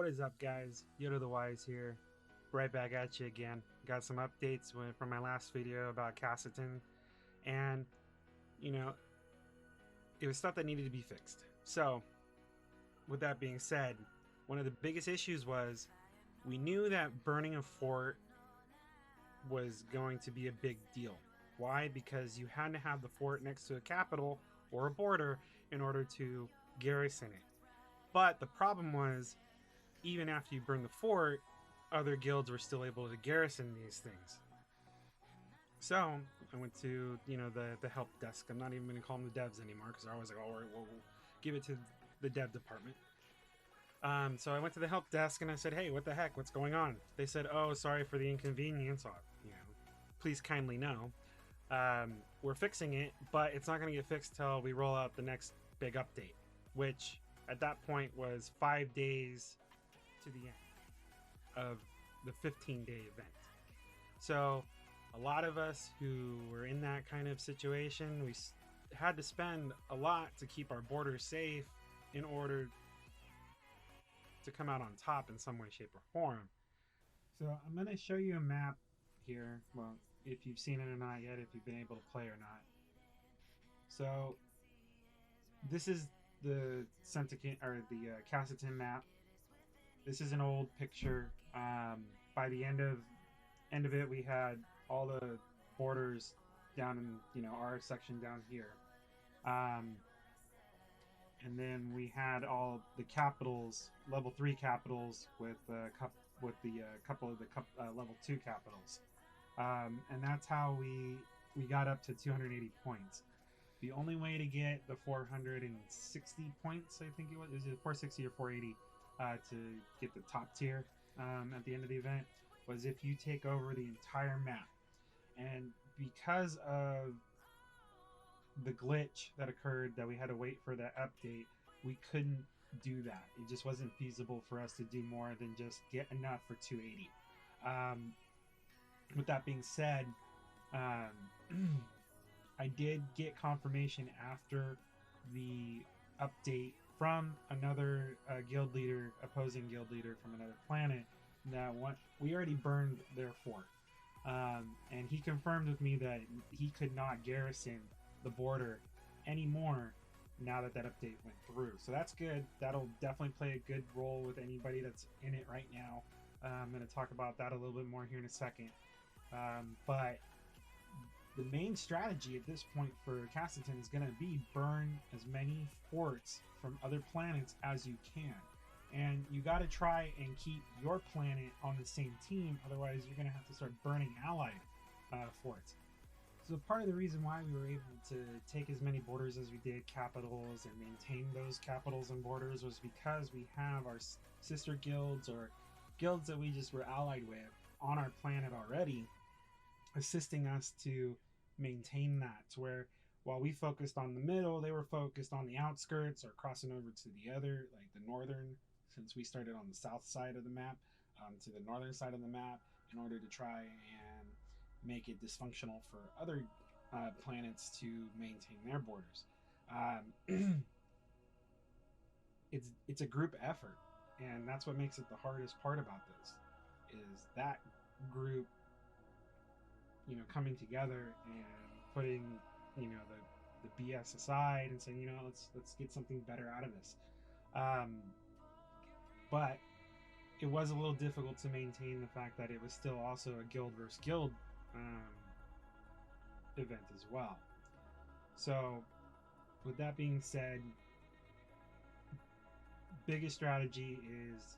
What is up, guys? YodaDaWise here, right back at you again. Got some updates from my last video about Cassitan, and you know, it was stuff that needed to be fixed. So, with that being said, one of the biggest issues was we knew that burning a fort was going to be a big deal. Why? Because you had to have the fort next to a capital or a border in order to garrison it. But the problem was, even after you burn the fort, other guilds were still able to garrison these things. So I went to the help desk. I'm not even going to call them the devs anymore because they're always like, "Oh, we'll give it to the dev department." So I went to the help desk and I said, "Hey, what the heck? What's going on?" They said, "Oh, sorry for the inconvenience. Please kindly know we're fixing it, but it's not going to get fixed till we roll out the next big update," which at that point was 5 days to the end of the 15-day event. So a lot of us who were in that kind of situation, we had to spend a lot to keep our borders safe in order to come out on top in some way, shape, or form. So I'm going to show you a map here. Well, if you've seen it or not yet, if you've been able to play or not. So this is the Cassitan map. This is an old picture. By the end of it, we had all the borders down in our section down here, and then we had all the capitals, level 3 capitals, with a couple of the level 2 capitals, and that's how we got up to 280 points. The only way to get the 460 points, I think it was it 460 or 480, to get the top tier at the end of the event, was if you take over the entire map. And because of the glitch that occurred, that we had to wait for that update, we couldn't do that. It just wasn't feasible for us to do more than just get enough for 280. With that being said, I did get confirmation after the update from another opposing guild leader from another planet, that we already burned their fort. And he confirmed with me that he could not garrison the border anymore now that update went through. So that's good. That'll definitely play a good role with anybody that's in it right now. I'm going to talk about that a little bit more here in a second. But the main strategy at this point for Cassitan is going to be burn as many forts from other planets as you can. And you got to try and keep your planet on the same team, otherwise you're going to have to start burning allied forts. So part of the reason why we were able to take as many borders as we did, capitals, and maintain those capitals and borders, was because we have our sister guilds, or guilds that we just were allied with, on our planet already, assisting us to maintain that, to where while we focused on the middle, they were focused on the outskirts or crossing over to the other, like the northern, since we started on the south side of the map, to the northern side of the map, in order to try and make it dysfunctional for other planets to maintain their borders. It's a group effort, and that's what makes it the hardest part about this, is that group coming together and putting the BS aside and saying, let's get something better out of this. But it was a little difficult to maintain the fact that it was still also a guild versus guild event as well. So with that being said, biggest strategy is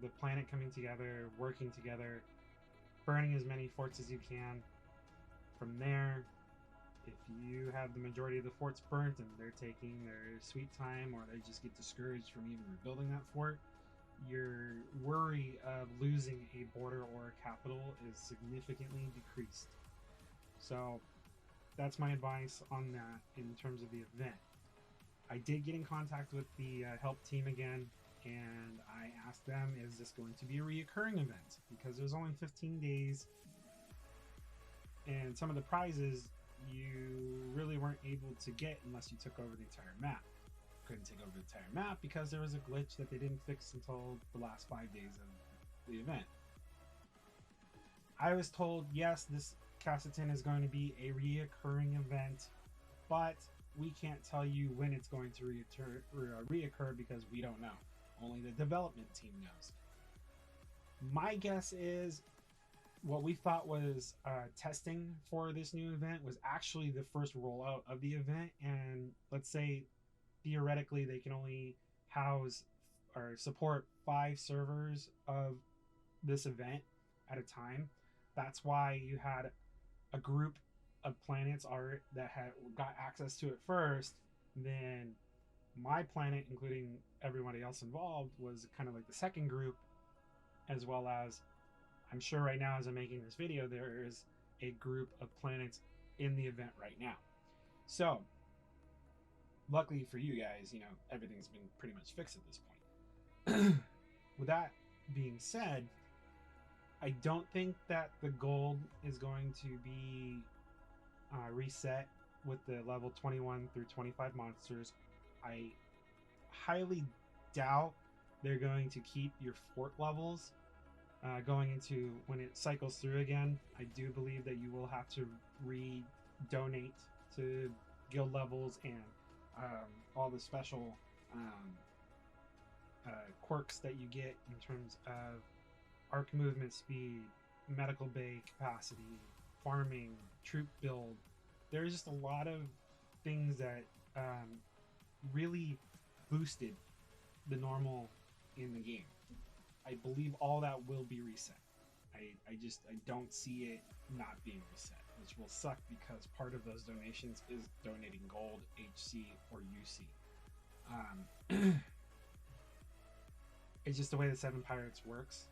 the planet coming together, working together, burning as many forts as you can. From there, if you have the majority of the forts burnt and they're taking their sweet time, or they just get discouraged from even rebuilding that fort, your worry of losing a border or a capital is significantly decreased. So that's my advice on that in terms of the event. I did get in contact with the help team again, and I asked them, is this going to be a reoccurring event? Because there's only 15 days, and some of the prizes you really weren't able to get unless you took over the entire map. couldn't take over the entire map because there was a glitch that they didn't fix until the last 5 days of the event. I was told, yes, this Cassitan is going to be a reoccurring event, but we can't tell you when it's going to reoccur because we don't know. Only the development team knows. My guess is what we thought was testing for this new event was actually the first rollout of the event, and let's say theoretically they can only house or support 5 servers of this event at a time. That's why you had a group of planets that had got access to it first. Then my planet, including everybody else involved, was kind of like the second group, as well as I'm sure right now as I'm making this video there is a group of planets in the event right now. So luckily for you guys, you know, everything's been pretty much fixed at this point. With that being said, I don't think that the gold is going to be reset with the level 21 through 25 monsters. I highly doubt they're going to keep your fort levels going into when it cycles through again. I do believe that you will have to donate to guild levels and all the special quirks that you get in terms of arc movement speed, medical bay capacity, farming, troop build. There's just a lot of things that really boosted the normal in the game. I believe all that will be reset. I don't see it not being reset, which will suck because part of those donations is donating gold, HC, or UC. It's just the way the Seven Pirates works.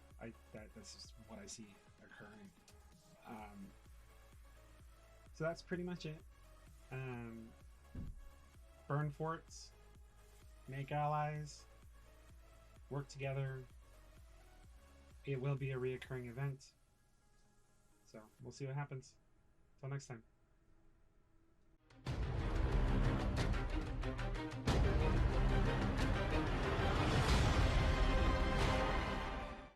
That's just what I see occurring. So that's pretty much it. Burn forts, make allies, work together. It will be a reoccurring event. So we'll see what happens. Until next time.